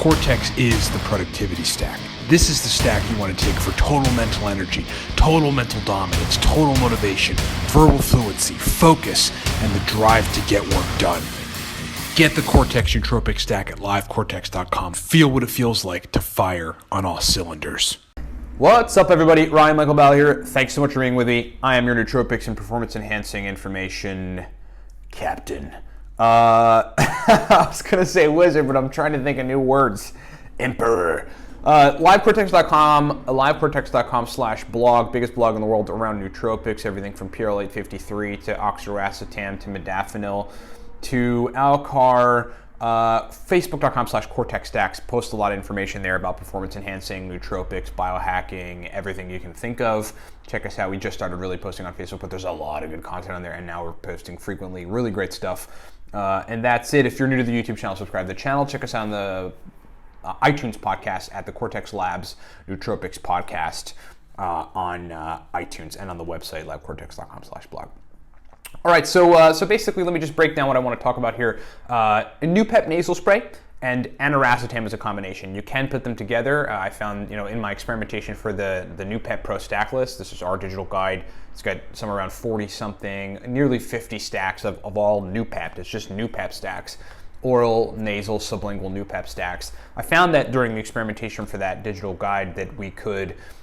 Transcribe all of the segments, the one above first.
Cortex is the productivity stack. This is the stack you want to take for total mental energy, total mental dominance, total motivation, verbal fluency, focus, and the drive to get work done. Get the Cortex Nootropics stack at livecortex.com. Feel what it feels like to fire on all cylinders. What's up, everybody? Ryan Michael Ball here. Thanks so much for being with me. I am your nootropics and performance enhancing information captain. I was going to say wizard, but I'm trying to think of new words. Emperor. Livecortex.com, livecortex.com/blog, biggest blog in the world around nootropics, everything from PRL-853 to oxiracetam to modafinil to Alcar. Facebook.com/Cortex Stacks. Post a lot of information there about performance enhancing, nootropics, biohacking, everything you can think of. Check us out. We just started really posting on Facebook, but there's a lot of good content on there, and now we're posting frequently. Really great stuff. And that's it. If you're new to the YouTube channel, subscribe to the channel. Check us out on the iTunes podcast at the Cortex Labs Nootropics Podcast on iTunes and on the website livecortex.com/blog. All right, so basically, let me just break down what I want to talk about here. Noopept Nasal Spray and Aniracetam is a combination. You can put them together. I found, in my experimentation for the Noopept Pro Stack List, this is our digital guide. It's got somewhere around 40-something, nearly 50 stacks of all Noopept. It's just Noopept stacks. Oral, nasal, sublingual Noopept stacks. I found that during the experimentation for that digital guide that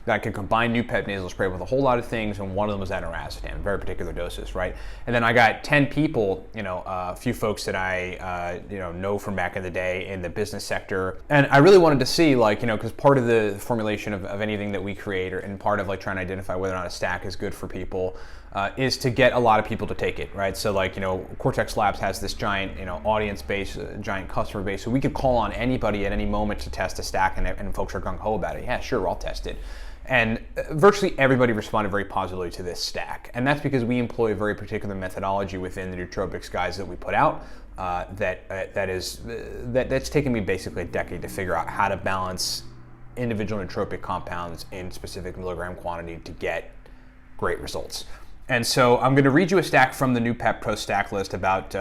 I could combine Noopept nasal spray with a whole lot of things, and one of them was Aniracetam, very particular doses, right? And then I got 10 people, a few folks that I know from back in the day in the business sector, and I really wanted to see, because part of the formulation of anything that we create, and part of trying to identify whether or not a stack is good for people, is to get a lot of people to take it, right? So Cortex Labs has this giant, audience base, giant customer base, so we could call on anybody at any moment to test a stack, and folks are gung-ho about it. Yeah, sure, I'll test it. And virtually everybody responded very positively to this stack. And that's because we employ a very particular methodology within the nootropics guides that we put out that's taken me basically a decade to figure out how to balance individual nootropic compounds in specific milligram quantity to get great results. And so I'm going to read you a stack from the Noopept Pro Stack List about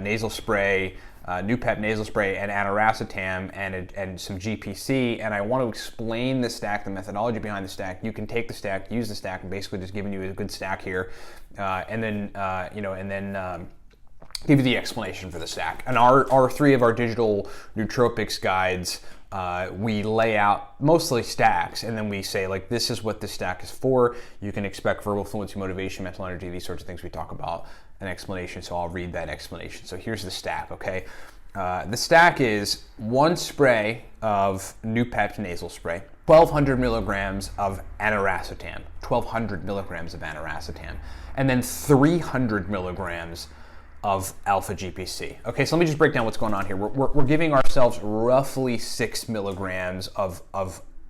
nasal spray, Noopept nasal spray, and Aniracetam, and some GPC, and I want to explain the stack, the methodology behind the stack. You can take the stack, use the stack, and basically just giving you a good stack here, and then give you the explanation for the stack. And our three of our digital nootropics guides, we lay out mostly stacks, and then we say, this is what this stack is for. You can expect verbal fluency, motivation, mental energy, these sorts of things we talk about, an explanation, so I'll read that explanation. So here's the stack, okay? The stack is 1 spray of Noopept nasal spray, 1,200 milligrams of Aniracetam, 1,200 milligrams of Aniracetam, and then 300 milligrams of alpha GPC. Okay, so let me just break down what's going on here. We're giving ourselves roughly 6 milligrams of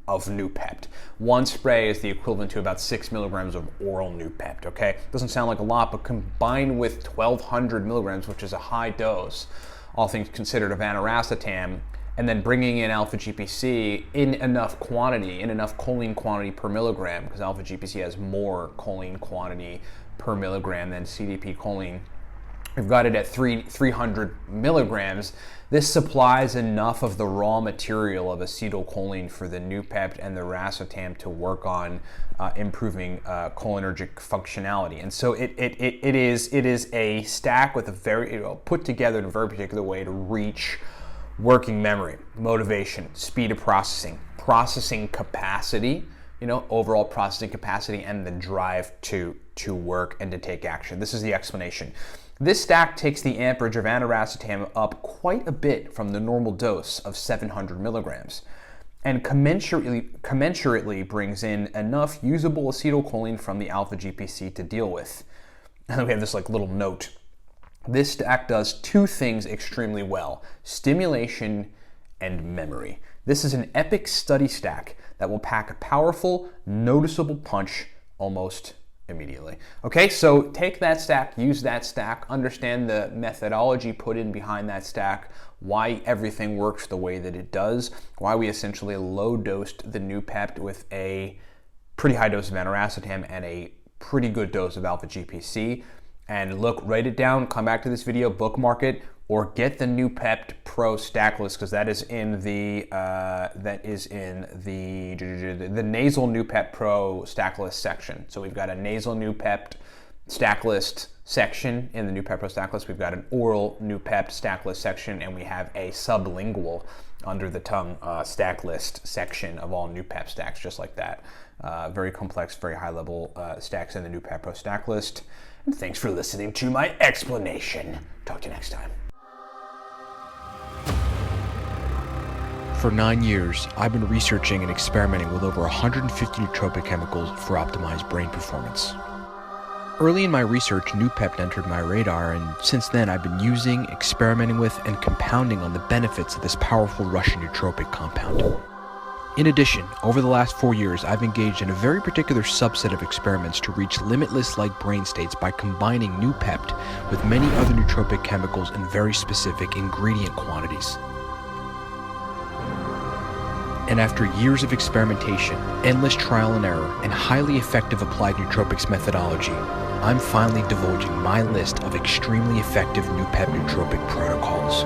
Noopept. 1 spray is the equivalent to about 6 milligrams of oral Noopept, okay? Doesn't sound like a lot, but combined with 1,200 milligrams, which is a high dose, all things considered, of Aniracetam, and then bringing in alpha GPC in enough quantity, in enough choline quantity per milligram, because alpha GPC has more choline quantity per milligram than CDP choline. We've got it at 300 milligrams. This supplies enough of the raw material of acetylcholine for the Noopept and the Racetam to work on improving cholinergic functionality. And so it is a stack with a very put together in a very particular way to reach working memory, motivation, speed of processing, processing capacity, overall processing capacity, and the drive to work and to take action. This is the explanation. This stack takes the amperage of Aniracetam up quite a bit from the normal dose of 700 milligrams, and commensurately brings in enough usable acetylcholine from the alpha GPC to deal with. And then we have this little note. This stack does 2 things extremely well: stimulation and memory. This is an epic study stack that will pack a powerful, noticeable punch almost immediately. Okay, so take that stack, use that stack, understand the methodology put in behind that stack, why everything works the way that it does, why we essentially low dosed the Noopept with a pretty high dose of Aniracetam and a pretty good dose of alpha GPC. And look, write it down, come back to this video, bookmark it, or get the Noopept Pro stack list, because that is in the nasal Noopept Pro stack list section. So we've got a nasal Noopept stack list section in the Noopept Pro stack list. We've got an oral Noopept stack list section, and we have a sublingual under the tongue stack list section of all Noopept stacks, just like that. Very complex, very high level stacks in the Noopept Pro stack list. And thanks for listening to my explanation. Talk to you next time. For 9 years, I've been researching and experimenting with over 150 nootropic chemicals for optimized brain performance. Early in my research, Noopept entered my radar, and since then I've been using, experimenting with, and compounding on the benefits of this powerful Russian nootropic compound. In addition, over the last 4 years, I've engaged in a very particular subset of experiments to reach limitless-like brain states by combining Noopept with many other nootropic chemicals in very specific ingredient quantities. And after years of experimentation, endless trial and error, and highly effective applied nootropics methodology, I'm finally divulging my list of extremely effective Noopept nootropic protocols.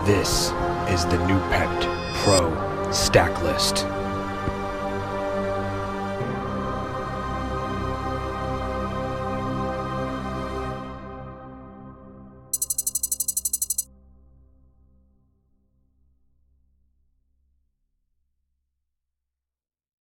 This is the Noopept Pro Stack List.